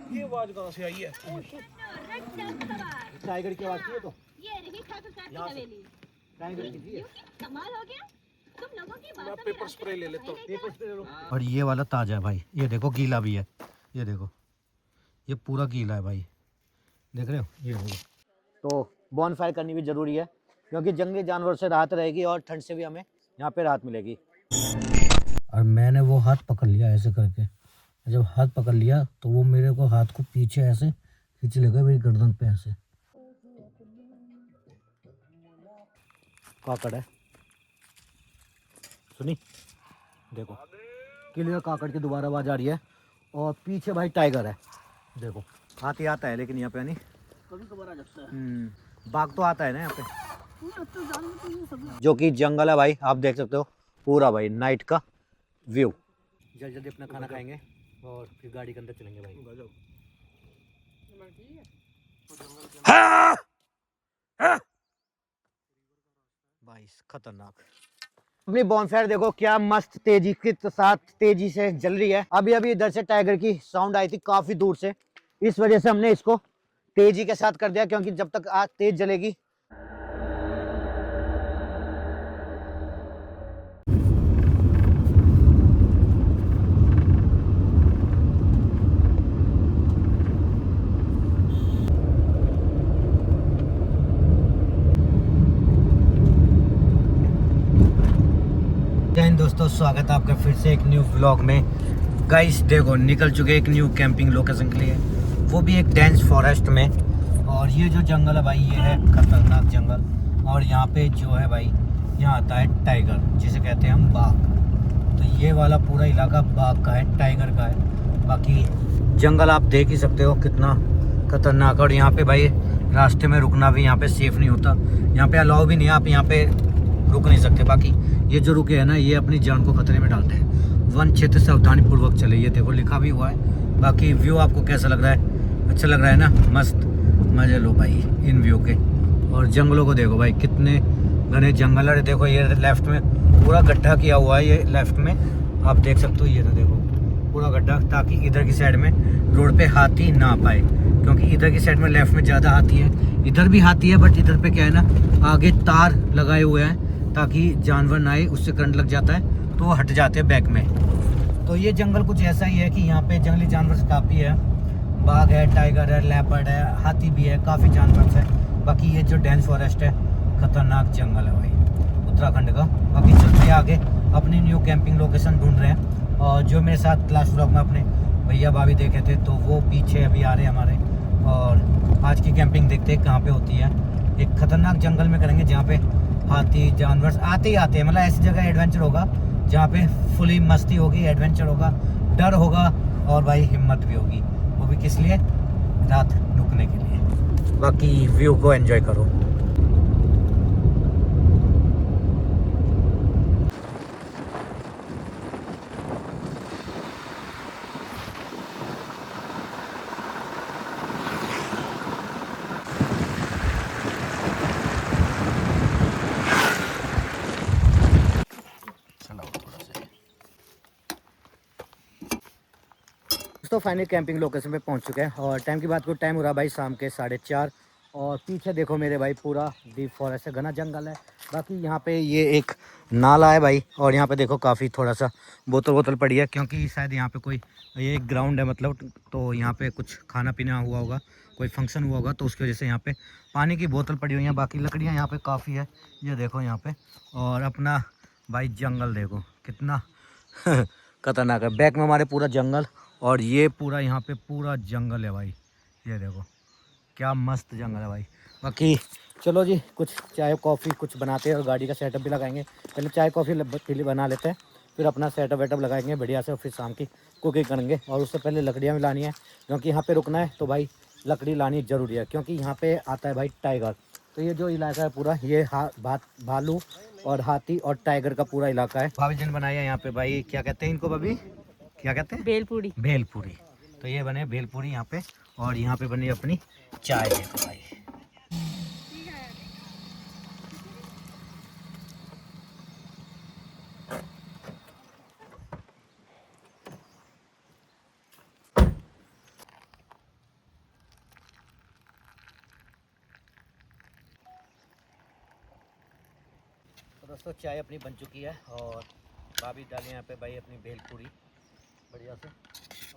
ये आवाज कहाँ से आई है? टाइगर की आवाज थी तो ये रही ठाकुर साहब की हवेली। टाइगर की थी। कमाल हो गया, तुम लोगों की मैं बातों पेपर स्प्रे ले लेता हूँ। पेपर स्प्रे लो। और ये वाला ताजा है भाई, ये देखो गीला भी है, ये देखो ये पूरा गीला है भाई, देख रहे हो ये देखो। तो बॉनफायर करनी भी जरूरी है क्योंकि जंगली जानवर से राहत रहेगी और ठंड से भी हमें यहाँ पे राहत मिलेगी। और मैंने वो हाथ पकड़ लिया ऐसे करके, जब हाथ पकड़ लिया तो वो मेरे को हाथ को पीछे ऐसे खींच लेगा मेरी गर्दन पे ऐसे। काकड़ है, सुनी देखो क्लियर काकड़ की दोबारा आवाज आ रही है। और पीछे भाई टाइगर है, देखो हाथी आता है लेकिन यहाँ पे नहीं, कभी कभार आ जाता है। बाघ तो आता है ना यहाँ पे। जो कि जंगल है भाई, आप देख सकते हो पूरा भाई नाइट का व्यू। जल्दी जल्दी अपना खाना खाएंगे और फिर गाड़ी के अंदर चलेंगे भाई। भाई खतरनाक। अपनी बॉनफायर देखो क्या मस्त तेजी के साथ तेजी से जल रही है। अभी अभी इधर से टाइगर की साउंड आई थी काफी दूर से, इस वजह से हमने इसको तेजी के साथ कर दिया क्योंकि जब तक आग तेज जलेगी दोस्तों स्वागत है आपका फिर से एक न्यू व्लॉग में। गाइस देखो निकल चुके एक न्यू कैंपिंग लोकेशन के लिए, वो भी एक डेंस फॉरेस्ट में। और ये जो जंगल है भाई ये है खतरनाक जंगल, और यहाँ पे जो है भाई यहाँ आता है टाइगर जिसे कहते हैं हम बाघ। तो ये वाला पूरा इलाका बाघ का है, टाइगर का है। बाकी जंगल आप देख ही सकते हो कितना खतरनाक। और यहाँ पे भाई रास्ते में रुकना भी यहाँ पे सेफ नहीं होता, यहाँ पे अलाउ भी नहीं है, आप यहाँ पे रुक नहीं सकते। बाकी ये जो रुके हैं ना ये अपनी जान को खतरे में डालते हैं। वन क्षेत्र सावधानी पूर्वक चले, ये देखो लिखा भी हुआ है। बाकी व्यू आपको कैसा लग रहा है? अच्छा लग रहा है ना? मस्त मजे लो भाई इन व्यू के। और जंगलों को देखो भाई कितने घने जंगल है। देखो ये लेफ्ट में पूरा गड्ढा किया हुआ है, ये लेफ्ट में आप देख सकते हो, ये तो देखो पूरा गड्ढा, ताकि इधर की साइड में रोड पे हाथी ना पाए, क्योंकि इधर की साइड में लेफ्ट में ज़्यादा हाथी है। इधर भी हाथी है बट इधर पे क्या है ना आगे तार लगाए हुए हैं ताकि जानवर ना आए, उससे करंट लग जाता है तो वो हट जाते हैं बैक में। तो ये जंगल कुछ ऐसा ही है कि यहाँ पे जंगली जानवर काफ़ी है, बाघ है, टाइगर है, लेपर्ड है, हाथी भी है, काफ़ी जानवर है। बाकी ये जो डेंस फॉरेस्ट है खतरनाक जंगल है भाई उत्तराखंड का। बाकी चलते हैं आगे, अपनी न्यू कैंपिंग लोकेशन ढूंढ रहे हैं। और जो मेरे साथ लास्ट व्लॉग में अपने भैया भाभी देखे थे तो वो पीछे अभी आ रहे हैं हमारे। और आज की कैंपिंग देखते हैं कहाँ पे होती है। एक खतरनाक जंगल में करेंगे जहाँ पे हाथी जानवर आते ही आते हैं, मतलब ऐसी जगह एडवेंचर होगा जहाँ पे फुली मस्ती होगी, एडवेंचर होगा, डर होगा और भाई हिम्मत भी होगी। वो भी किस लिए? रात रुकने के लिए। बाकी व्यू को एंजॉय करो। तो फाइनली कैंपिंग लोकेशन पे पहुंच चुके हैं और टाइम की बात करूँ टाइम हो रहा भाई शाम के 4:30। और पीछे देखो मेरे भाई पूरा डीप फॉरेस्ट है, घना जंगल है। बाकी यहाँ पे ये एक नाला है भाई, और यहाँ पे देखो काफ़ी थोड़ा सा बोतल पड़ी है क्योंकि शायद यहाँ पे कोई ये एक ग्राउंड है, मतलब तो यहाँ पे कुछ खाना पीना हुआ होगा, कोई फंक्शन हुआ होगा तो उसकी वजह से यहाँ पे पानी की बोतल पड़ी हुई है। बाकी लकड़ियाँ यहाँ पे काफ़ी है, ये देखो यहाँ पे। और अपना भाई जंगल देखो कितना खतरनाक है, बैक में हमारे पूरा जंगल और ये पूरा यहाँ पे पूरा जंगल है भाई, ये देखो क्या मस्त जंगल है भाई। बाकी चलो जी कुछ चाय कॉफ़ी कुछ बनाते हैं और गाड़ी का सेटअप भी लगाएंगे। पहले चाय कॉफ़ी बना लेते हैं, फिर अपना सेटअप वेटअप लगाएंगे बढ़िया से, और फिर शाम की कुकिंग करेंगे। और उससे पहले लकड़ियाँ भी लानी है क्योंकि यहाँ पे रुकना है तो भाई लकड़ी लानी ज़रूरी है क्योंकि यहाँ पे आता है भाई टाइगर। तो ये जो इलाका है पूरा ये भालू और हाथी और टाइगर का पूरा इलाका है। भाभी जन बनाया यहाँ पे भाई, क्या कहते हैं इनको भाभी, क्या कहते हैं? भेलपूरी। भेलपूरी। तो ये बने भेलपूरी यहाँ पे, और यहाँ पे बनी अपनी चाय देखो भाई। दोस्तों चाय अपनी बन चुकी है और भाभी डाली यहाँ पे भाई अपनी भेलपूरी बढ़िया से।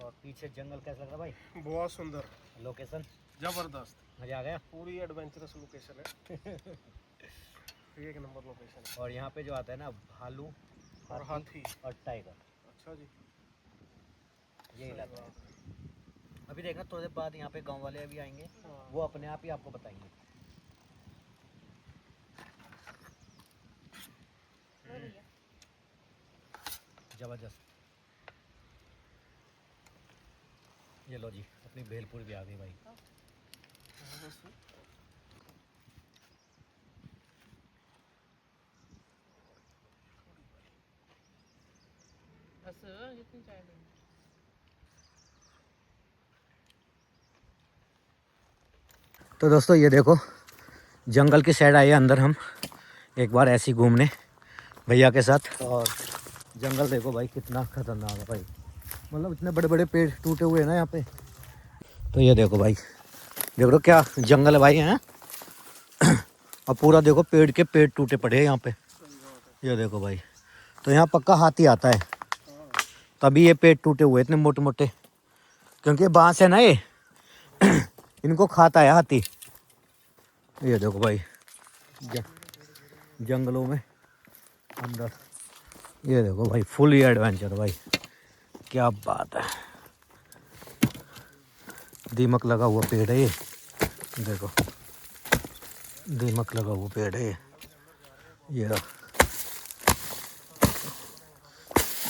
और पीछे जंगल कैसा लग रहा भाई? बहुत सुंदर लोकेशन जबरदस्त, मजा आ गया। पूरी एडवेंचरस लोकेशन है। एक नंबर लोकेशन है। और यहाँ पे जो आता है ना भालू और हाथी और टाइगर, अच्छा जी, यही लगता है। अभी देखना थोड़ी देर बाद यहाँ पे गांव वाले अभी आएंगे, वो अपने आप ही आपको बताएंगे। जबरदस्त। ये लो जी अपनी भेलपुर भी आ गई भाई। तो दोस्तों ये देखो जंगल की साइड आए अंदर हम एक बार ऐसे ही घूमने भैया के साथ। और जंगल देखो भाई कितना खतरनाक है भाई, मतलब इतने बड़े बड़े पेड़ टूटे हुए हैं ना यहाँ पे। तो ये देखो भाई, देख लो क्या जंगल है भाई हैं। और पूरा देखो पेड़ के पेड़ टूटे पड़े हैं यहाँ पे, ये देखो भाई। तो यहाँ पक्का हाथी आता है, तभी ये पेड़ टूटे हुए इतने मोटे मोटे, क्योंकि बांस है ना ये इनको खाता है हाथी। ये देखो भाई जंगलों में अंदर, ये देखो भाई फुल ही एडवेंचर भाई, क्या बात है। दीमक लगा हुआ पेड़ है ये, देखो दीमक लगा हुआ पेड़ है ये रहा।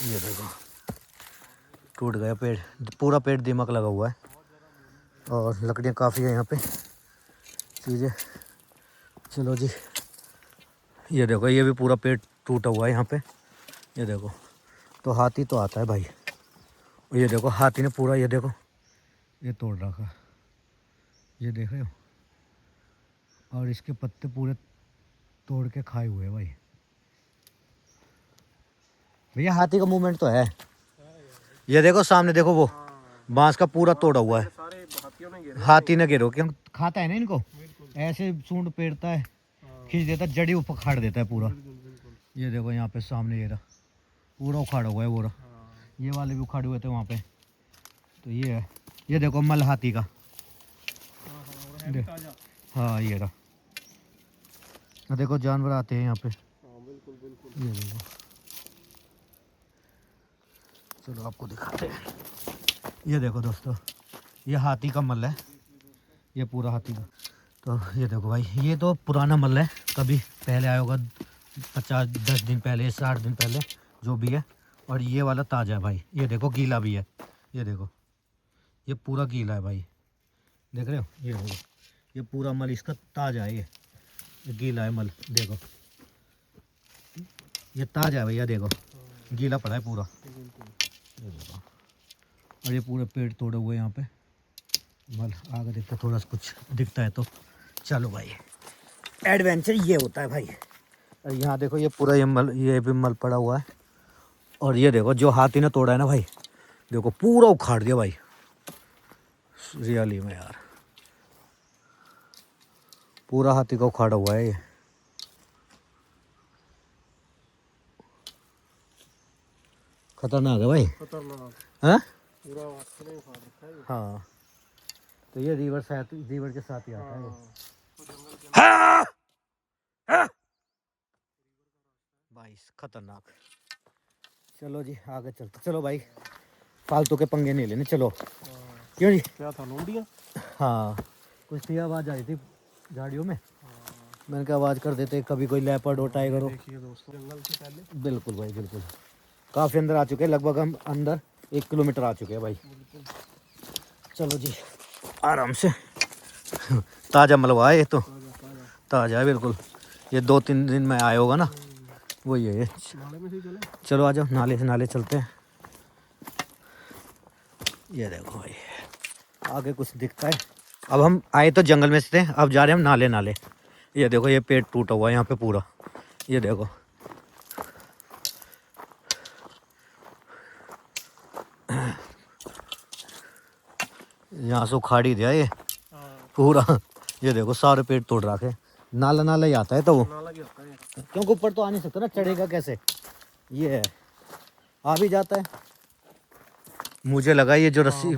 ये देखो टूट गया पेड़, पूरा पेड़ दीमक लगा हुआ है। और लकड़ियाँ काफ़ी है यहाँ पे चीज़ें। चलो जी ये देखो ये भी पूरा पेड़ टूटा हुआ है यहाँ पे, ये देखो। तो हाथी तो आता है भाई, और ये देखो हाथी ने पूरा ये देखो ये तोड़ रखा, ये देख रहे हो। और इसके पत्ते पूरे तोड़ के खाए हुए हैं भाई। भैया हाथी का मूवमेंट तो है, ये देखो सामने देखो वो बांस का पूरा तोड़ा हुआ है। सारे हाथियों ने घेरे, हाथी ने घेरो क्यों खाता है ना इनको, ऐसे सूंड पेड़ता है खींच देता है, जड़ी उखाड़ देता है पूरा। ये देखो यहाँ पे सामने ये रहा पूरा उखाड़ा हुआ है वो रहा, ये वाले भी उखाड़े हुए थे वहाँ पे। तो ये है, ये देखो मल हाथी का, हाँ ये रहा। देखो जानवर आते हैं यहाँ पे, बिल्कुल बिल्कुल। ये देखो। चलो आपको दिखाते हैं, ये देखो दोस्तों ये हाथी का मल है, ये पूरा हाथी का। तो ये देखो भाई ये तो पुराना मल है, कभी पहले आया होगा 50-10 दिन पहले 60 दिन पहले जो भी है। और ये वाला ताज़ा है भाई, ये देखो गीला भी है, ये देखो ये पूरा गीला है भाई, देख रहे हो। ये देखो ये पूरा मल इसका ताज़ा है, ये गीला है मल, देखो ये ताज़ा है भैया, देखो गीला पड़ा है पूरा, ये देखो। और ये पूरे पेड़ तोड़े हुए यहाँ पे मल। आगे देखते थोड़ा सा कुछ दिखता है तो चलो भाई, एडवेंचर ये होता है भाई। और यहाँ देखो ये पूरा ये मल, ये भी मल पड़ा हुआ है। और ये देखो जो हाथी ने तोड़ा है ना भाई, देखो पूरा उखाड़ दिया भाई, रियली में यार पूरा हाथी का उखाड़ा हुआ है ये। खतरनाक है भाई, खतरनाक, हाँ पूरा हाथी ने उखाड़ रखा है ये। हाँ। तो ये रिवर के साथ ही आता है ये। भाई खतरनाक। चलो जी आगे चलते, चलो भाई फालतू के पंगे नहीं लेने, चलो। क्यों जी? क्या था लोंडिया? हाँ कुछ थी, आवाज़ आई थी झाड़ियों में, मैंने कहा आवाज़ कर देते, कभी कोई लेपर्ड हो टाइगर हो। देखिए दोस्तों जंगल से पहले बिल्कुल भाई बिल्कुल, काफ़ी अंदर आ चुके हैं, लगभग हम अंदर 1 किलोमीटर आ चुके हैं भाई। चलो जी आराम से। ताज़ा मलवा है ये तो, ताज़ा है बिल्कुल, ये 2-3 दिन में आया होगा ना, वही है ये। नाले में से चले। चलो आ जाओ, नाले से नाले चलते हैं। ये देखो भाई आगे कुछ दिखता है। अब हम आए तो जंगल में से थे, अब जा रहे हैं हम नाले नाले। ये देखो ये पेड़ टूटा हुआ है यहाँ पे पूरा, ये देखो। यहाँ से उखाड़ ही दिया ये पूरा, ये देखो सारे पेड़ तोड़ रखे। नाला नाला ही आता है तो वो, नाला भी होता है। क्योंकि ऊपर तो आ नहीं सकता ना, चढ़ेगा कैसे, ये है, आ भी जाता है। मुझे लगा ये जो रस्सी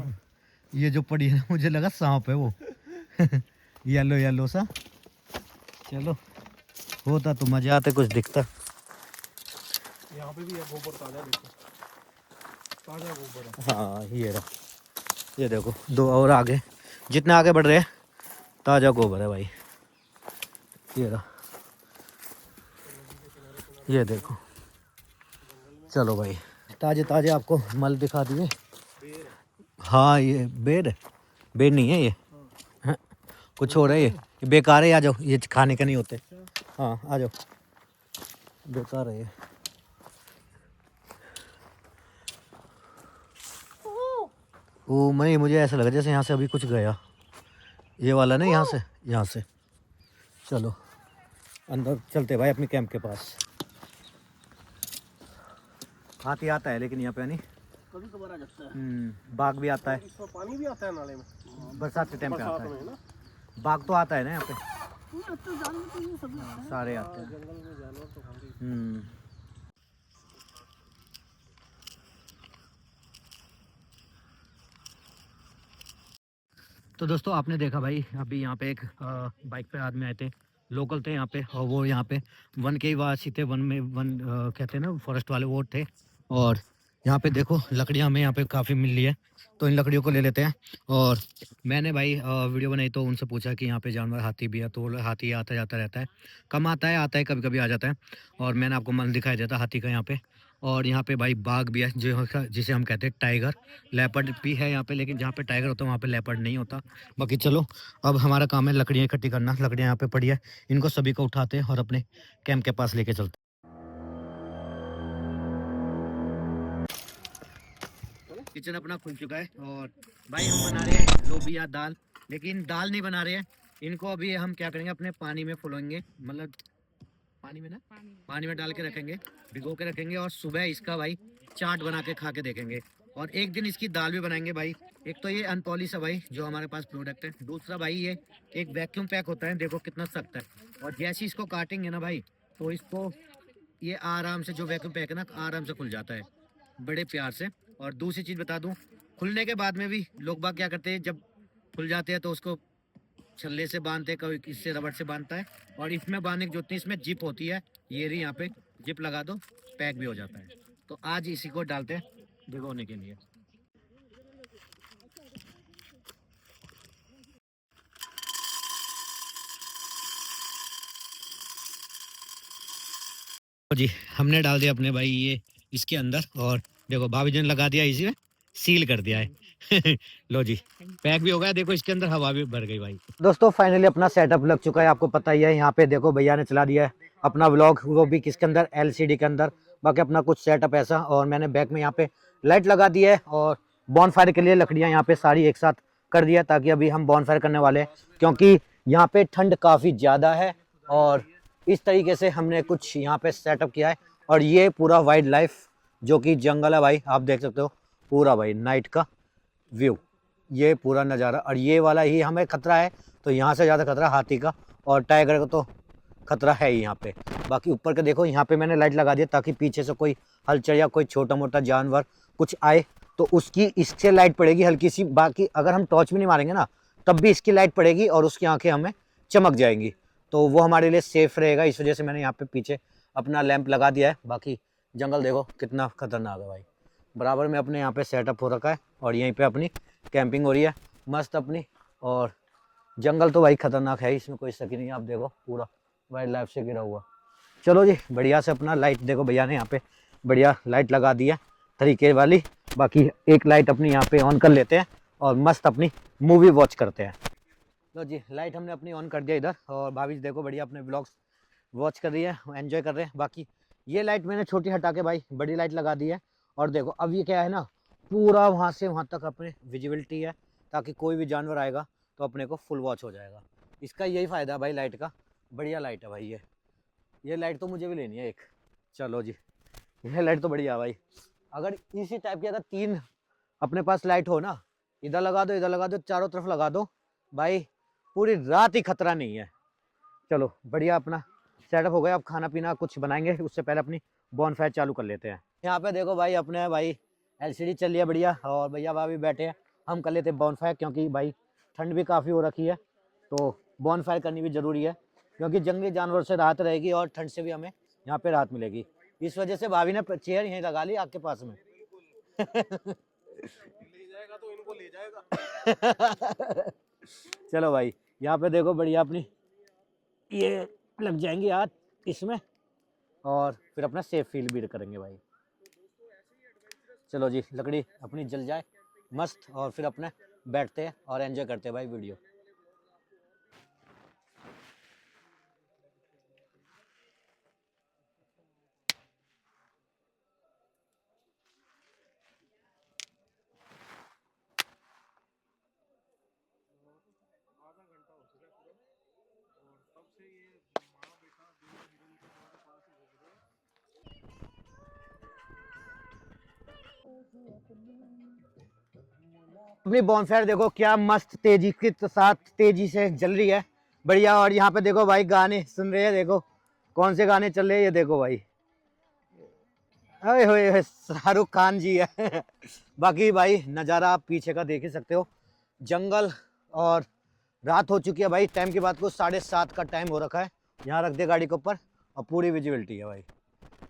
ये जो पड़ी है ना, मुझे लगा सांप है वो येलो येलो सा। चलो होता तो मजा आते, कुछ दिखता। यहाँ पे भी है गोबर ताजा, देखो ताजा गोबर है। हाँ ये रहा, ये देखो दो और आगे, जितने आगे बढ़ रहे हैं ताजा गोबर है भाई। ये रहा, ये देखो। चलो भाई ताजे ताजे आपको मल दिखा दिए। हाँ ये बेड है, बेड नहीं है ये, हाँ, कुछ हो रहा है ये बेकार है। आ जाओ, ये खाने का नहीं होते। हाँ आ जाओ, बेकार है ये। वो मैं, मुझे ऐसा लगा जैसे यहाँ से अभी कुछ गया, ये वाला ना, यहाँ से। चलो अंदर चलते भाई अपने कैंप के पास। हाथी आता है लेकिन यहाँ पे नहीं, कभी कभार आ जाता है। बाघ भी आता है, इसमें पानी भी आता है नाले में, बरसात के टाइम पे आता बरसात में है। ना। बाघ तो आता है ना यहाँ पे, अब तो जानवर तो ये सब लगता है। सारे आते हैं। जंगल में जानवर तो खाते ही। तो दोस्तों आपने देखा भाई, अभी यहाँ पे एक बाइक पे आदमी आए थे, लोकल थे यहाँ पे, और वो यहाँ पे वन के ही वासी थे, वन में वन कहते हैं ना, फॉरेस्ट वाले वो थे। और यहाँ पे देखो लकड़ियाँ हमें यहाँ पे काफ़ी मिल रही है, तो इन लकड़ियों को ले लेते हैं। और मैंने भाई वीडियो बनाई तो उनसे पूछा कि यहाँ पे जानवर हाथी भी है, तो बोले हाथी आता जाता रहता है, कम आता है कभी कभी आ जाता है। और मैंने आपको मन दिखाई देता हाथी का यहाँ पे। और यहाँ पे भाई बाघ भी है, जो जिसे हम कहते हैं टाइगर, लेपर्ड भी है यहाँ पे, लेकिन जहाँ पे टाइगर होता है वहाँ पे लेपर्ड नहीं होता। बाकी चलो अब हमारा काम है लकड़ियाँ इकट्ठी करना। लकड़ियाँ यहाँ पे पड़ी है, इनको सभी को उठाते हैं और अपने कैंप के पास लेके चलते हैं। किचन अपना खुल चुका है और भाई हम बना रहे हैं लोबिया दाल, लेकिन दाल नहीं बना रहे हैं इनको। अभी हम क्या करेंगे, अपने पानी में फुलाएंगे, मतलब पानी में ना, पानी में डाल के रखेंगे, भिगो के रखेंगे, और सुबह इसका भाई चाट बना के खा के देखेंगे। और एक दिन इसकी दाल भी बनाएंगे भाई। एक तो ये अनपॉलिश है भाई जो हमारे पास प्रोडक्ट है, दूसरा भाई ये एक वैक्यूम पैक होता है, देखो कितना सख्त है, और जैसे इसको काटेंगे ना भाई तो इसको ये आराम से, जो वैक्यूम पैक है ना, आराम से खुल जाता है बड़े प्यार से। और दूसरी चीज़ बता दूं, खुलने के बाद में भी लोग बाग क्या करते हैं, जब खुल जाते हैं तो उसको छल्ले से बांधते हैं, कोई इससे रबड़ से बांधता है, और इसमें बांधने की जरूरत नहीं, इसमें जिप होती है, ये रही यहाँ पे जिप लगा दो, पैक भी हो जाता है। तो आज इसी को डालते हैं भिगोने के लिए। तो जी हमने डाल दिया अपने भाई ये इसके अंदर, और देखो भाभी जी ने लगा दिया, इसी में सील कर दिया है लो जी पैक भी हो गया, देखो इसके अंदर हवा भी भर गई भाई। दोस्तों फाइनली अपना सेटअप लग चुका है, आपको पता ही है। यहाँ पे देखो भैया ने चला दिया है अपना व्लॉग, वो भी किसके अंदर, LCD के अंदर। बाकी अपना कुछ सेटअप ऐसा, और मैंने बैक में यहाँ पे लाइट लगा दी है, और बॉनफायर के लिए लकड़ियाँ यहाँ पे सारी एक साथ कर दिया, ताकि अभी हम बॉनफायर करने वाले हैं, क्योंकि यहाँ पे ठंड काफ़ी ज़्यादा है। और इस तरीके से हमने कुछ यहाँ पे सेटअप किया है। और ये पूरा वाइल्ड लाइफ जो कि जंगल है भाई, आप देख सकते हो पूरा भाई नाइट का व्यू, ये पूरा नज़ारा। और ये वाला ही हमें खतरा है, तो यहाँ से ज़्यादा खतरा हाथी का और टाइगर का तो खतरा है ही यहाँ पे। बाकी ऊपर के देखो, यहाँ पे मैंने लाइट लगा दिया ताकि पीछे से कोई हलचल या कोई छोटा मोटा जानवर कुछ आए तो उसकी इससे लाइट पड़ेगी हल्की सी। बाकी अगर हम टॉर्च भी नहीं मारेंगे ना तब भी इसकी लाइट पड़ेगी और उसकी आंखें हमें चमक जाएंगी, तो वो हमारे लिए सेफ रहेगा। इस वजह से मैंने यहाँ पे पीछे अपना लैंप लगा दिया है। बाकी जंगल देखो कितना खतरनाक है भाई, बराबर में अपने यहाँ पे सेटअप हो रखा है, और यहीं पे अपनी कैंपिंग हो रही है मस्त अपनी। और जंगल तो भाई खतरनाक है, इसमें कोई शक ही नहीं है। आप देखो पूरा वाइल्ड लाइफ से घिरा हुआ। चलो जी बढ़िया से अपना लाइट देखो, भैया ने यहाँ पे बढ़िया लाइट लगा दी है तरीके वाली। बाकी एक लाइट अपनी यहाँ पे ऑन कर लेते हैं और मस्त अपनी मूवी वॉच करते हैं। लो जी लाइट हमने अपनी ऑन कर दिया इधर, और भाभी देखो बढ़िया अपने ब्लॉग्स वॉच कर रही है, एंजॉय कर रहे हैं। बाकी ये लाइट मैंने छोटी हटा के भाई बड़ी लाइट लगा दी है। और देखो अब ये क्या है ना, पूरा वहाँ से वहाँ तक अपने विजिबिलिटी है, ताकि कोई भी जानवर आएगा तो अपने को फुल वॉच हो जाएगा। इसका यही फ़ायदा है भाई लाइट का, बढ़िया लाइट है भाई ये लाइट तो मुझे भी लेनी है एक। चलो जी ये लाइट तो बढ़िया है भाई। अगर इसी टाइप की अगर 3 अपने पास लाइट हो ना, इधर लगा दो, इधर लगा दो, चारों तरफ लगा दो भाई, पूरी रात ही खतरा नहीं है। चलो बढ़िया, अपना सेटअप हो गया। अब खाना पीना कुछ बनाएंगे, उससे पहले अपनी बॉनफायर चालू कर लेते हैं। यहाँ पे देखो भाई, अपने भाई एलसीडी चल रही है बढ़िया, और भैया भाभी बैठे हैं। हम कर लेते हैं बॉनफायर, क्योंकि भाई ठंड भी काफ़ी हो रखी है, तो बॉनफायर करनी भी ज़रूरी है, क्योंकि जंगली जानवर से राहत रहेगी और ठंड से भी हमें यहाँ पे राहत मिलेगी। इस वजह से भाभी ने चेयर यहीं लगा ली आग के पास में। ले जाएगा तो इनको ले जाएगा। चलो भाई, यहाँ पे देखो बढ़िया, अपनी ये लग जाएंगे यार इसमें, और फिर अपना सेफ फील भी करेंगे भाई। चलो जी, लकड़ी अपनी जल जाए मस्त, और फिर अपने बैठते हैं और एंजॉय करते हैं भाई वीडियो। आधा घंटा हो चुका है पूरा, और तब से ये माँ बेटा दोनों हीरो के पास ही घूम रहे हैं। अपनी बॉनफायर देखो क्या मस्त तेजी के साथ तेजी से जल रही है बढ़िया। और यहाँ पे देखो भाई गाने सुन रहे हैं, देखो कौन से गाने चल रहे हैं, ये देखो भाई, अरे होए शाहरुख खान जी है। बाकी भाई नज़ारा आप पीछे का देख ही सकते हो, जंगल, और रात हो चुकी है भाई। टाइम की बात को 7:30 का टाइम हो रखा है। यहाँ रख दे गाड़ी के ऊपर, और पूरी विजिबिलिटी है भाई।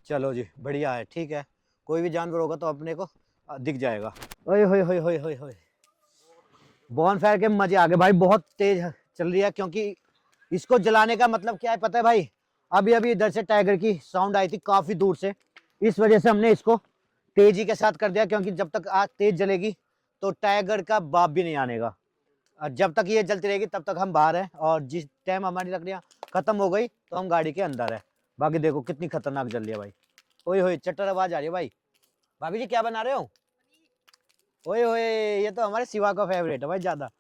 चलो जी बढ़िया है, ठीक है। कोई भी जानवर होगा तो अपने को दिख जाएगा। ओए होए होए होए होए होए, बॉनफायर के मजे आ गए भाई। बहुत तेज चल रही है, क्योंकि इसको जलाने का मतलब क्या है पता है भाई? अभी अभी इधर से टाइगर की साउंड आई थी काफी दूर से, इस वजह से हमने इसको तेजी के साथ कर दिया, क्योंकि जब तक आग तेज जलेगी तो टाइगर का बाप भी नहीं आनेगा। और जब तक ये जलती रहेगी तब तक हम बाहर हैं, और जिस टाइम हमारी लकड़ियाँ खत्म हो गई तो हम गाड़ी के अंदर है। बाकी देखो कितनी खतरनाक जल रही है भाई। ओए होए चट्टर आवाज आ रही है भाई। भाभी जी क्या बना रहे हो? ओए होए, ये तो हमारे शिवा का फेवरेट है भाई ज्यादा।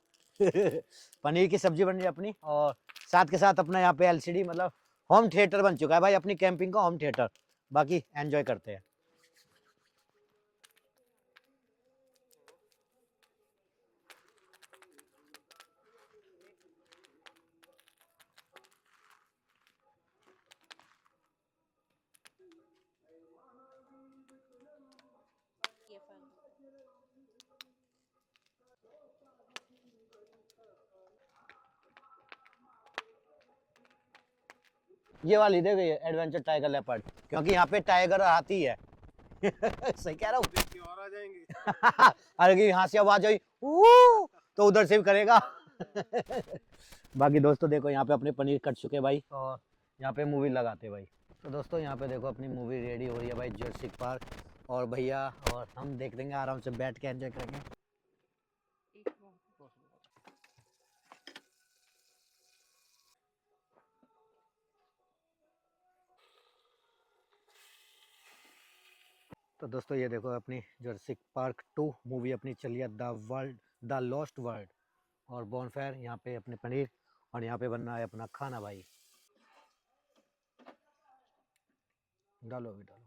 पनीर की सब्जी बन रही है अपनी, और साथ के साथ अपना यहाँ पे एलसीडी मतलब होम थिएटर बन चुका है भाई, अपनी कैंपिंग का होम थिएटर। बाकी एंजॉय करते हैं। ये वाली देखो, ये एडवेंचर टाइगर लेपर्ड, क्योंकि यहाँ पे टाइगर हाथी है। सही कह रहा हूँ। देख के और आ जाएंगे। अरे यहाँ से आवाज आई तो उधर से भी करेगा। बाकी दोस्तों देखो, यहाँ पे अपने पनीर कट चुके भाई, और यहाँ पे मूवी लगाते भाई। तो दोस्तों यहाँ पे देखो अपनी मूवी रेडी हो रही है भाई, जुरासिक पार्क, और भैया और हम देख देंगे आराम से बैठ के एंजॉय करेंगे। तो दोस्तों ये देखो अपनी जुरासिक पार्क 2 मूवी अपनी चली है, द लॉस्ट वर्ल्ड, और बॉनफायर यहाँ पे अपने पनीर, और यहाँ पे बन रहा है अपना खाना भाई। डालो अभी डालो।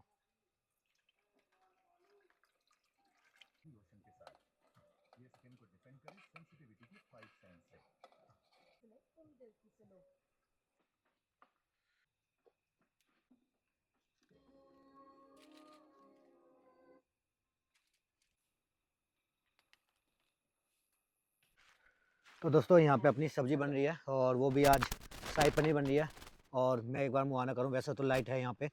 तो दोस्तों यहाँ पे अपनी सब्जी बन रही है, और वो भी आज शाही पनीर बन रही है। और मैं एक बार मुआयना करूँ, वैसे तो लाइट है यहाँ पे,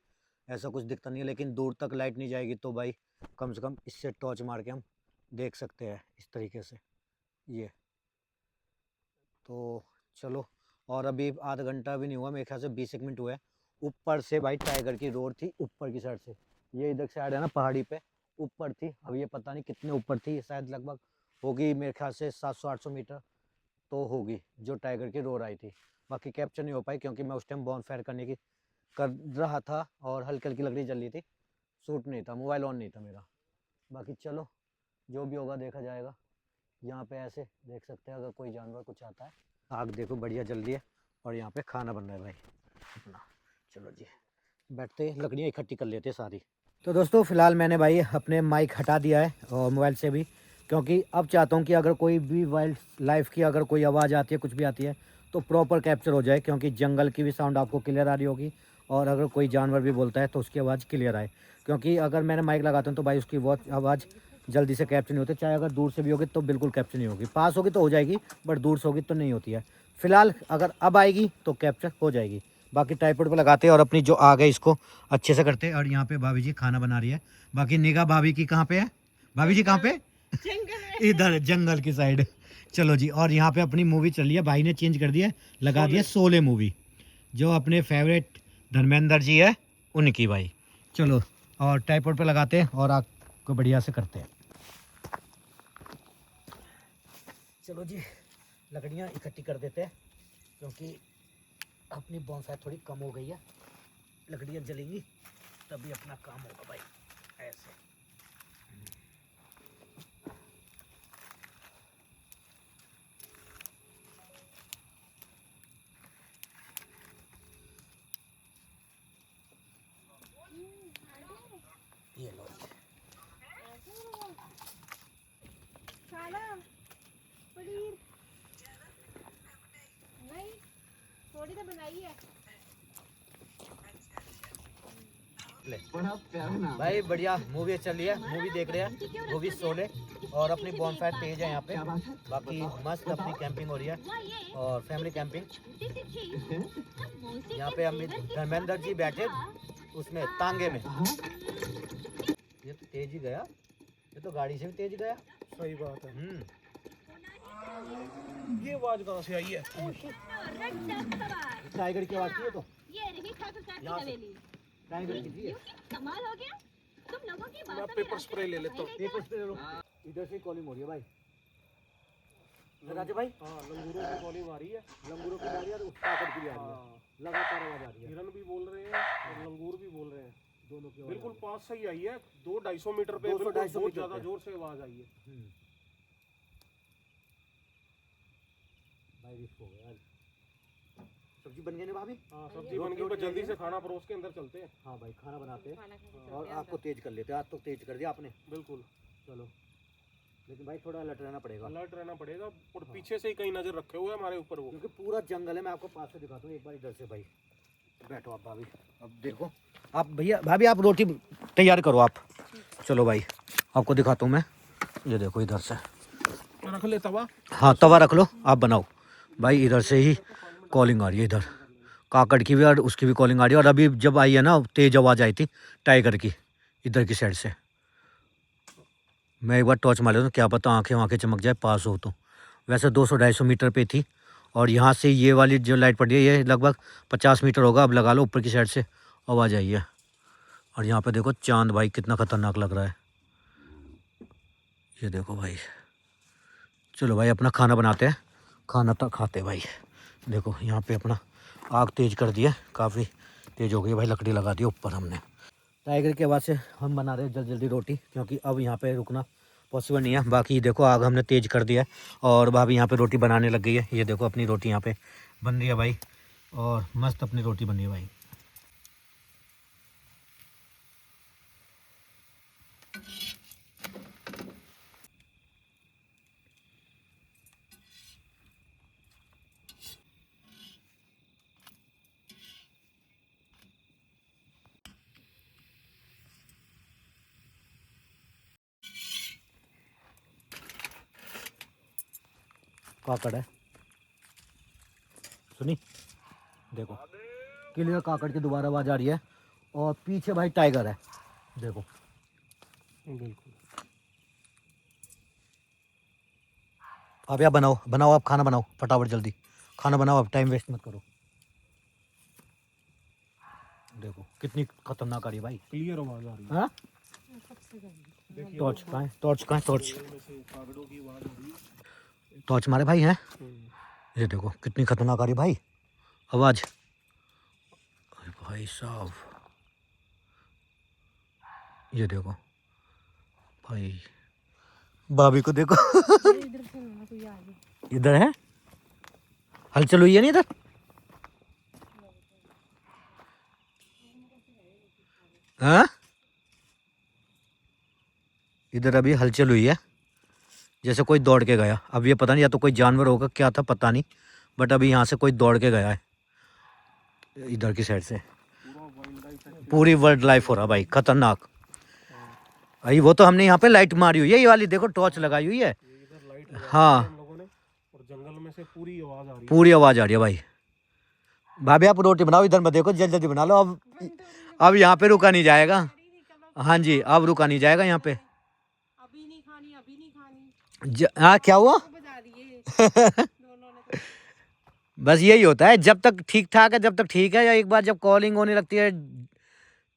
ऐसा कुछ दिखता नहीं है, लेकिन दूर तक लाइट नहीं जाएगी तो भाई कम से कम इससे टॉर्च मार के हम देख सकते हैं इस तरीके से ये। तो चलो, और अभी आधा घंटा भी नहीं हुआ, मेरे ख्याल से 20 मिनट हुए। ऊपर से भाई टाइगर की रोड थी, ऊपर की साइड से, ये इधर साइड है ना पहाड़ी पे ऊपर थी। अब ये पता नहीं कितने ऊपर थी, शायद लगभग होगी मेरे ख्याल से 700-800 मीटर तो होगी जो टाइगर की रोड आई थी। बाकी कैप्चर नहीं हो पाई, क्योंकि मैं उस टाइम बॉनफायर करने की कर रहा था, और हल्की हल्की लकड़ी जल रही थी, शूट नहीं था, मोबाइल ऑन नहीं था मेरा। बाकी चलो जो भी होगा देखा जाएगा। यहाँ पे ऐसे देख सकते हैं, अगर कोई जानवर कुछ आता है। आग देखो बढ़िया जल रही है, और यहाँ पे खाना बन रहा है भाई अपना। चलो जी बैठते, लकड़ियाँ इकट्ठी कर लेते सारी। तो दोस्तों फिलहाल मैंने भाई अपने माइक हटा दिया है, और मोबाइल से भी, क्योंकि अब चाहता हूँ कि अगर कोई भी वाइल्ड लाइफ की अगर कोई आवाज़ आती है, कुछ भी आती है, तो प्रॉपर कैप्चर हो जाए, क्योंकि जंगल की भी साउंड आपको क्लियर आ रही होगी और अगर कोई जानवर भी बोलता है तो उसकी आवाज़ क्लियर आए। क्योंकि अगर मैंने माइक लगाता हूँ तो भाई उसकी आवाज़ जल्दी से कैप्चर नहीं होती, चाहे अगर दूर से भी होगी तो बिल्कुल कैप्चर नहीं होगी। पास होगी तो हो जाएगी, बट दूर से होगी तो नहीं होती है। फिलहाल अगर अब आएगी तो कैप्चर हो जाएगी। बाकी ट्राइपॉड पे लगाते हैं और अपनी जो आग है इसको अच्छे से करते हैं। और यहाँ पे भाभी जी खाना बना रही है। बाकी निगाह भाभी की कहाँ पे है? भाभी जी कहाँ पे? इधर जंगल की साइड। चलो जी, और यहाँ पे अपनी मूवी चल रही है, भाई ने चेंज कर दिया, लगा दिया शोले मूवी, जो अपने फेवरेट धर्मेंद्र जी है उनकी भाई। चलो और ट्राइपॉड पे लगाते हैं और आग को बढ़िया से करते हैं। चलो जी, लकड़ियाँ इकट्ठी कर देते हैं, क्योंकि अपनी बॉन्साई थोड़ी कम हो गई है। लकड़ियाँ जलेंगी तभी अपना काम होगा भाई। ऐसे ये लो जी। पनीर नहीं, थोड़ी तो बनाई है। ले भाई, बढ़िया मूवी चल रही है, मूवी देख रहे हैं, मूवी शोले। और अपनी बॉनफायर तेज है यहाँ पे। बाकी मस्त अपनी कैंपिंग हो रही है और फैमिली कैंपिंग। यहाँ पे हम धर्मेंद्र जी बैठे उसमें तांगे में। ये तो तेज ही गया, ये तो गाड़ी से भी तेज गया। सही बात है। ये आवाज कहाँ से आई है? टाइगर की आवाज थी ये तो। ये रही ठाकुर साहब की हवेली। टाइगर की थी ये। कमाल हो गया, तुम लोगों की मैं बातों पेपर स्प्रे ले लेता हूँ। पेपर स्प्रे लो। इधर से कॉलिंग हो रही है भाई। राजू भाई, हाँ, लंगूरों की कॉलिंग आ रही है। लंगूरों की आ रही है और काकड़ की भी आ रही है। हाँ, लगातार आवाज आ रही है। हिरन भी बोल रहे हैं और लंगूर भी बोल रहे हैं। दोनों की आवाज बिल्कुल पास से ही आई है। 200-250 मीटर पे 200-250 बिल्कुल बहुत मीटर ज्यादा पे। जोर से आवाज आई है। भाई रिस्क हो गया। सब्जी बन गई ना भाभी? हाँ, सब्जी बन गई, बस जल्दी से खाना परोस के अंदर चलते हैं। हाँ भाई, खाना बनाते हैं और आग को तेज कर लेते हैं। आग तो तेज कर दिया आपने। बिल्कुल, चलो, लेकिन भाई थोड़ा अलर्ट रहना पड़ेगा, अलर्ट रहना पड़ेगा। और पीछे से ही कहीं नजर रखे हुए हैं हमारे ऊपर वो। क्योंकि पूरा जंगल है। मैं आपको पास से दिखाता हूँ एक बार इधर से भाई। बैठो आप भाभी, अब देखो आप भैया। भाभी आप रोटी तैयार करो आप। चलो भाई, आपको दिखाता हूँ मैं। ये देखो इधर से रख ले तवा। हाँ, तवा रख लो, आप बनाओ भाई। इधर से ही कॉलिंग आ रही है, इधर काकड़ की भी और उसकी भी कॉलिंग आ रही है। और अभी जब आई है ना, तेज आवाज़ आई थी टाइगर की, इधर की साइड से। मैं एक बार टॉर्च मार लेता हूँ, क्या पता आंखें वाँखें चमक जाए, पास हो तो। वैसे 200-250 मीटर पे थी और यहाँ से ये वाली जो लाइट पड़ रही है ये लगभग 50 मीटर होगा। अब लगा लो, ऊपर की साइड से आवाज़ आई है। और यहाँ पे देखो चांद भाई कितना ख़तरनाक लग रहा है। ये देखो भाई। चलो भाई, अपना खाना बनाते हैं, खाना तो खाते हैं भाई। देखो यहाँ पे अपना आग तेज कर दी है, काफ़ी तेज हो गई भाई। लकड़ी लगा दी ऊपर हमने। टाइगर के आवाज़ से हम बना रहे हैं जल्दी जल्दी रोटी, क्योंकि अब यहाँ पे रुकना पॉसिबल नहीं है। बाकी देखो आग हमने तेज कर दिया है और भाभी यहाँ पे रोटी बनाने लग गई है। ये देखो अपनी रोटी यहाँ पे बन रही है भाई, और मस्त अपनी रोटी बन रही है भाई। काकड़ है, सुनी? देखो क्लियर काकड़ की दोबारा आवाज़ आ रही है। और पीछे भाई टाइगर है, देखो। बिल्कुल। आप यहाँ बनाओ बनाओ, आप खाना बनाओ फटाफट, जल्दी खाना बनाओ, आप टाइम वेस्ट मत करो। देखो कितनी खतरनाक आ रही है भाई। क्लियर आवाज आ रही है। हाँ, टॉर्च कहाँ है? टॉर्च कहाँ है? टॉर्च, में से कागड़ों की आवाज आ रही है। टॉर्च मारे भाई हैं। ये देखो कितनी खतरनाक आ रही भाई आवाज़। अरे भाई साहब, ये देखो भाई, भाभी को देखो। इधर है, हलचल हुई है नहीं इधर? हाँ, इधर अभी हलचल हुई है, जैसे कोई दौड़ के गया। अब ये पता नहीं, या तो कोई जानवर होगा क्या था पता नहीं, बट अभी यहाँ से कोई दौड़ के गया है इधर की साइड से। पूरा वाइल्ड लाइफ पूरी वर्ल्ड लाइफ हो रहा भाई, खतरनाक। भाई वो तो हमने यहाँ पे लाइट मारी हुई है, ये वाली देखो टॉर्च लगाई हुई है। इधर लाइट हाँ हम लोगों ने, और जंगल में से पूरी आवाज आ रही है। पूरी आवाज आ रही है भाई। भाभी आप रोटी बनाओ, इधर मत देखो, जल्दी जल्दी बना लो। अब यहाँ पे रुका नहीं जाएगा। हाँ जी, अब रुका नहीं जाएगा यहाँ पे। अभी नहीं खानी, अभी नहीं खानी। हाँ क्या हुआ? बजा दिए दोनों ने। बस यही होता है, जब तक ठीक ठाक है जब तक ठीक है, या एक बार जब कॉलिंग होने लगती है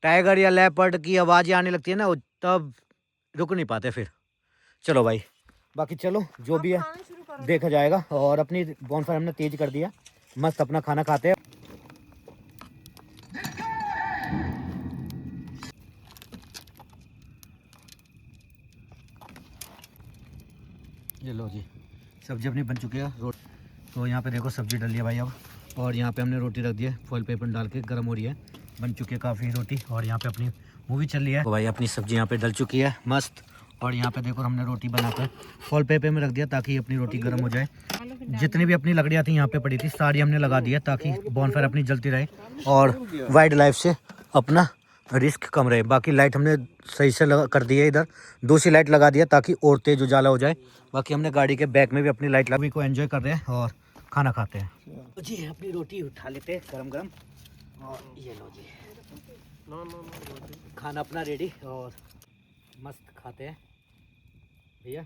टाइगर या लेपर्ड की आवाज़ें आने लगती है ना, तब रुक नहीं पाते फिर। चलो भाई, बाकी चलो जो भी है खाना शुरू करो। देखा जाएगा। और अपनी बॉनफायर हमने तेज कर दिया, मस्त अपना खाना खाते हैं। ये लो जी, सब्जी अपनी बन चुकी है। तो यहाँ पे देखो सब्जी डल है भाई अब, और यहाँ पे हमने रोटी रख दी है फॉइल पेपर डाल के, गर्म हो रही है, बन चुकी है काफ़ी रोटी। और यहाँ पे अपनी मूवी चल रही है। तो भाई अपनी सब्जी यहाँ पे डल चुकी है मस्त। और यहाँ पे देखो हमने रोटी बनाकर फॉइल पेपर में रख दिया ताकि अपनी रोटी गर्म हो जाए। जितनी भी अपनी लकड़ियाँ थी यहाँ पे पड़ी थी सारी हमने लगा दी है ताकि बॉनफायर अपनी जलती रहे और वाइल्ड लाइफ से अपना रिस्क कम रहे। बाकी लाइट हमने सही से कर दी है, इधर दूसरी लाइट लगा दिया ताकि और तेज उजाला हो जाए। बाकी हमने गाड़ी के बैक में भी अपनी लाइट लगा को एंजॉय कर रहे हैं और खाना खाते हैं। तो जी अपनी रोटी उठा लेते हैं गरम गरम, और ये लो जी खाना अपना रेडी, और मस्त खाते हैं। भैया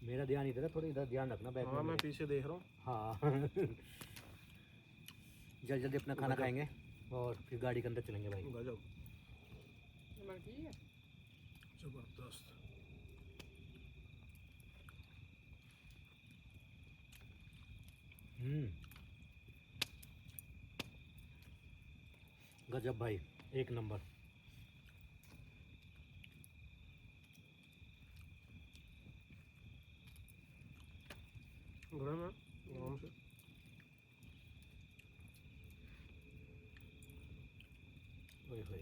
मेरा ध्यान इधर है, थोड़ा इधर ध्यान रखना बैक में। मैं पीछे देख रहा हूँ। हाँ जल्दी जल्दी अपना खाना खाएंगे और फिर गाड़ी के अंदर चलेंगे भाई। गजब जबरदस्त। गजब भाई, एक नंबर। गरम है आराम से। ओए होए।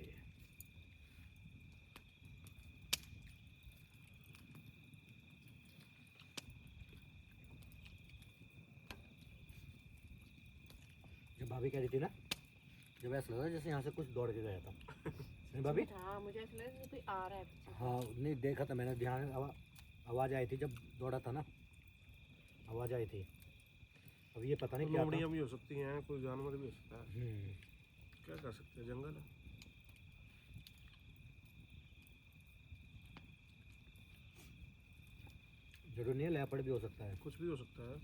जब भाभी कह रही थी ना, जब ऐसा लग रहा है जैसे यहाँ से कुछ दौड़ के गया था नहीं भाभी? हाँ मुझे ऐसा लगा कोई आ रहा है पीछे। हाँ नहीं देखा था मैंने, ध्यान आवाज़ आई थी जब दौड़ा था ना, आवाज़ आई थी। अब ये पता नहीं क्या था। लोमड़ियाँ भी हो सकती हैं, कोई जानवर भी हो सकता है, क्या कर सकते हैं, जंगल है। जरूर नहीं है, लेपर्ड भी हो सकता है, कुछ भी हो सकता है।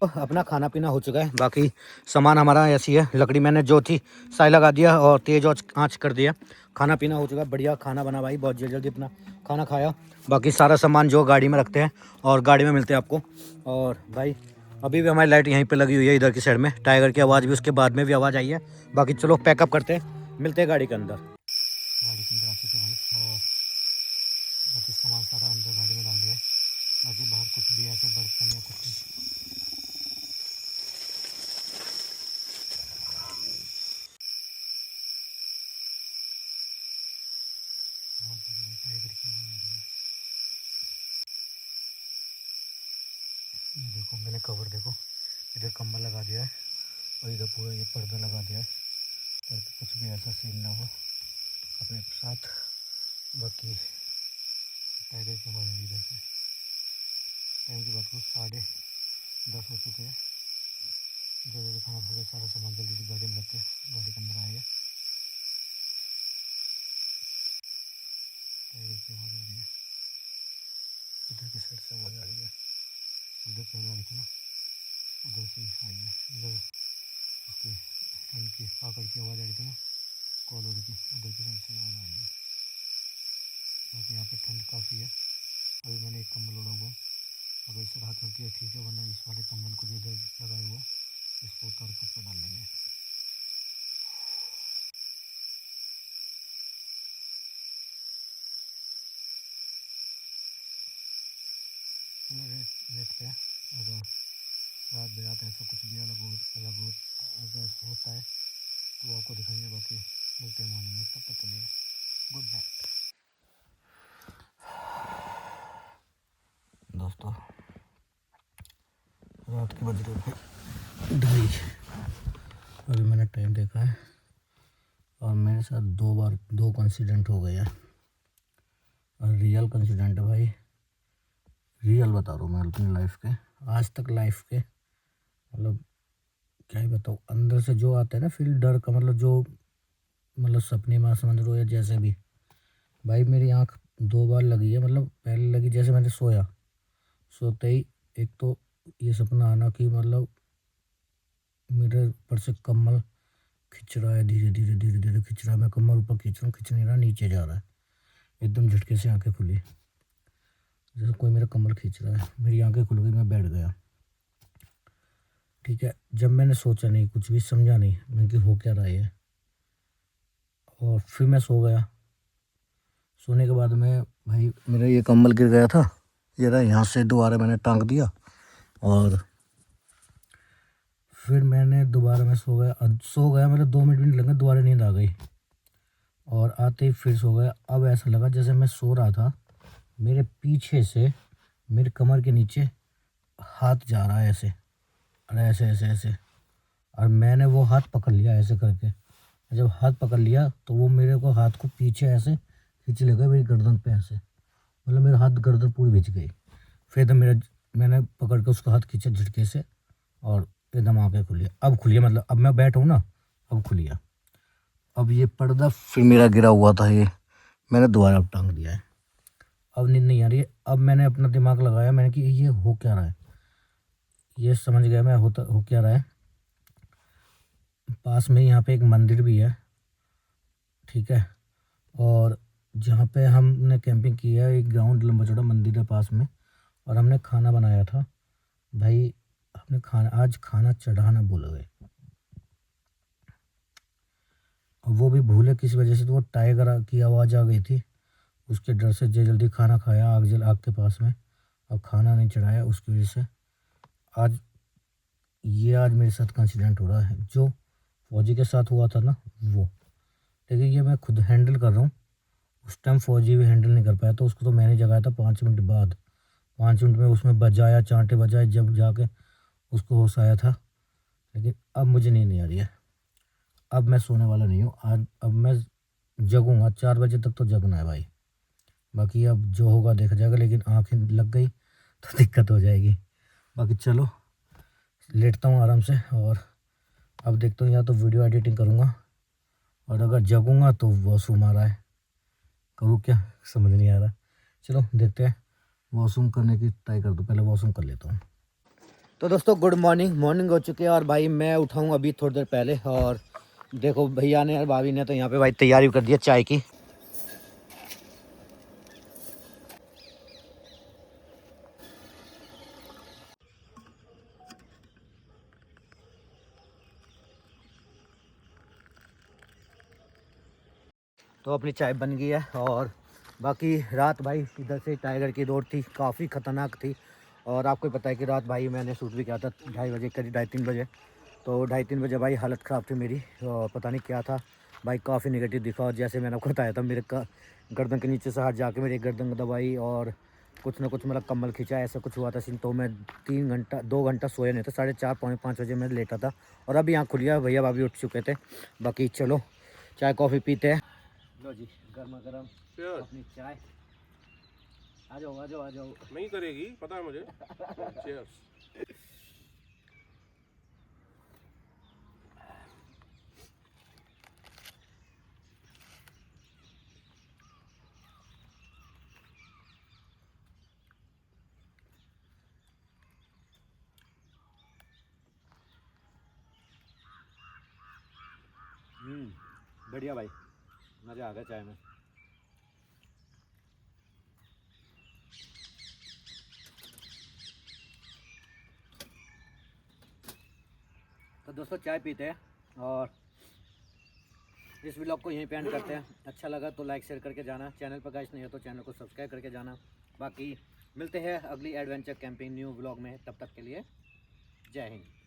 अपना खाना पीना हो चुका है। बाकी सामान हमारा ऐसी है, लकड़ी मैंने जो थी साई लगा दिया और तेज आंच कर दिया। खाना पीना हो चुका है, बढ़िया खाना बना भाई, बहुत जल्दी जल्दी अपना खाना खाया। बाकी सारा सामान जो गाड़ी में रखते हैं और गाड़ी में मिलते हैं आपको। और भाई अभी भी हमारी लाइट यहीं पे लगी हुई है इधर की साइड में, टाइगर की आवाज़ भी उसके बाद में भी आवाज़ आई है। बाकी चलो पैकअप करते हैं, मिलते हैं गाड़ी के अंदर। गाड़ी के अंदर आ चुके भाई, और बाकी सामान सारा अंदर गाड़ी में डाल दिया। बाकी बाहर कुछ भी ऐसे बर्तन या कुछ टाइगर की आवाज़ आ रही है। देखो मैंने कवर देखो, इधर कंबल लगा दिया है और इधर पूरा ये पर्दा लगा दिया है ताकि कुछ भी ऐसा सीन ना हो अपने साथ। बाकी टाइगर की आवाज़ आ रही है इधर से। टाइम की बात को 10:30 हो चुके हैं। जल्दी खाना खा के सारा सामान जल्दी से गाड़ी में रख के गाड़ी के अंदर आएगा। टाइगर की आवाज़ आ रही है, इधर की साइड से आवाज़ आ रही है, इधर पहले आ रही थी ना उधर से आई है। इधर उसकी ठंड की आकड़ की आवाज़ आ रही थी ना, कॉल हो रही थी, उधर की साइड से आवाज़ आ रही है। बाकी यहाँ पे ठंड काफ़ी है। अभी मैंने एक कंबल ओढ़ा हुआ, अगर इससे राहत मिलती है ठीक है, वरना इस वाले कंबल को जो इधर लगाया हुआ इसको उतार के ऊपर डाल लेंगे। लेटते हैं, अगर रात बिरात ऐसा कुछ भी अलग अगर होता है तो आपको दिखाएंगे। बाकी मिलते हैं मॉर्निंग में, तब तक के लिए गुड नाइट दोस्तों। रात के बज रहे थे 2:30। अभी मैंने टाइम देखा है और मेरे साथ 2 बार 2 इंसिडेंट हो गए हैं। और रियल इंसिडेंट है भाई, रियल बता रहा हूँ मैं अपनी लाइफ के, आज तक लाइफ के, मतलब क्या ही बताऊँ। अंदर से जो आता है ना फील डर का, मतलब जो मतलब सपने में समझ लो या जैसे भी, भाई मेरी आंख 2 बार लगी है। मतलब पहले लगी जैसे मैंने सोते ही एक तो ये सपना आना कि मतलब मेरे ऊपर से कम्बल खिंच रहा है, धीरे धीरे धीरे धीरे खिंच रहा है। मैं कम्बल ऊपर खींच रहा हूँ, खिंच नहीं रहा, नीचे जा रहा है। एकदम झटके से आंखें खुली, जैसे कोई मेरा कम्बल खींच रहा है। मेरी आंखें खुल गई, मैं बैठ गया। ठीक है, जब मैंने सोचा नहीं, कुछ भी समझा नहीं, मैं कि हो क्या रहा है। और फिर मैं सो गया। सोने के बाद में भाई मेरा ये कम्बल गिर गया था, ये रहा, यहाँ से दोबारा मैंने टांग दिया और फिर मैंने दोबारा मैं सो गया। मतलब 2 मिनट भी नहीं लगे, दोबारा नींद आ गई और आते ही फिर सो गया। अब ऐसा लगा जैसे मैं सो रहा था, मेरे पीछे से मेरे कमर के नीचे हाथ जा रहा है ऐसे, और ऐसे ऐसे ऐसे, और मैंने वो हाथ पकड़ लिया ऐसे करके। जब हाथ पकड़ लिया तो वो मेरे को हाथ को पीछे ऐसे खींच ले गया मेरी गर्दन पे ऐसे, मतलब मेरा हाथ गर्दन पूरी भिज गई। फिर एकदम मैंने पकड़ के उसका हाथ खींचा झटके से और एकदम आँखें खुली। अब खुली, मतलब अब मैं बैठा हूँ ना, अब खुली। अब ये पर्दा फिर मेरा गिरा हुआ था, ये मैंने दोबारा अब टांग दिया है। अब नींद नहीं आ रही है। अब मैंने अपना दिमाग लगाया, मैंने कि ये हो क्या रहा है, ये समझ गया मैं हो क्या रहा है। पास में यहाँ पे एक मंदिर भी है, ठीक है, और जहाँ पे हमने कैंपिंग की है एक ग्राउंड लंबा चौड़ा मंदिर है पास में, और हमने खाना बनाया था भाई। हमने आज खाना चढ़ाना भूल गए, और वो भी भूले किस वजह से, तो वो टाइगर की आवाज़ आ गई थी, उसके डर से जल्दी खाना खाया आग के पास में, और खाना नहीं चढ़ाया, उसकी वजह से आज मेरे साथ का इंसिडेंट हो रहा है। जो फौजी के साथ हुआ था ना वो, लेकिन ये मैं खुद हैंडल कर रहा हूँ। उस टाइम फौजी भी हैंडल नहीं कर पाया, तो उसको तो मैंने जगाया था 5 मिनट बाद। 5 मिनट में उसमें बजाया, चांटे बजाए, जब जाके उसको होश आया था। लेकिन अब मुझे नींद नहीं आ रही है, अब मैं सोने वाला नहीं हूँ आज। अब मैं जगूँगा 4 बजे तक, तो जगना है भाई। बाकी अब जो होगा देखा जाएगा, लेकिन आँखें लग गई तो दिक्कत हो जाएगी। बाकी चलो लेटता हूँ आराम से, और अब देखता हूँ या तो वीडियो एडिटिंग करूँगा, और अगर जगूँगा तो वॉशरूम आ रहा है, करूँ क्या समझ नहीं आ रहा। चलो देखते हैं, वॉशरूम करने की ट्राई कर दो, पहले वॉशरूम कर लेता हूँ। तो दोस्तों गुड मॉर्निंग हो चुकी है, और भाई मैं उठाऊँ अभी थोड़ी देर पहले, और देखो भैया ने और भाभी ने तो यहाँ पे भाई तैयारी कर दी है चाय की। तो अपनी चाय बन गई है, और बाकी रात भाई इधर से टाइगर की दौड़ थी, काफ़ी ख़तरनाक थी। और आपको पता है कि रात भाई मैंने शूट भी किया था 2:30 बजे, करीब 2:30-3 बजे। तो 2:30-3 बजे भाई हालत ख़राब थी मेरी, और पता नहीं क्या था भाई, काफ़ी नेगेटिव दिखा। और जैसे मैंने आपको बताया था, मेरे गर्दन के नीचे से हाथ जाके मेरी गर्दन दबाई, और कुछ ना कुछ मतलब कम्बल खींचा, ऐसा कुछ हुआ था सीन। तो मैं 2 घंटा सोया नहीं था, 4:30 पौने 5 बजे मैं लेटा था, और अभी आँख खुली है, भैया भाभी उठ चुके थे। बाकी चलो चाय कॉफ़ी पीते हैं। लो जी गर्मा गर्म अपनी चाय, आ जाओ आ जाओ आ जाओ। नहीं करेगी पता है मुझे। चीयर्स। बढ़िया भाई, मज़ा आ गया चाय में। तो दोस्तों चाय पीते हैं, और इस व्लॉग को यहीं पे एंड करते हैं। अच्छा लगा तो लाइक शेयर करके जाना, चैनल पर गाइस नहीं हो तो चैनल को सब्सक्राइब करके जाना। बाकी मिलते हैं अगली एडवेंचर कैंपिंग न्यू व्लॉग में, तब तक के लिए जय हिंद।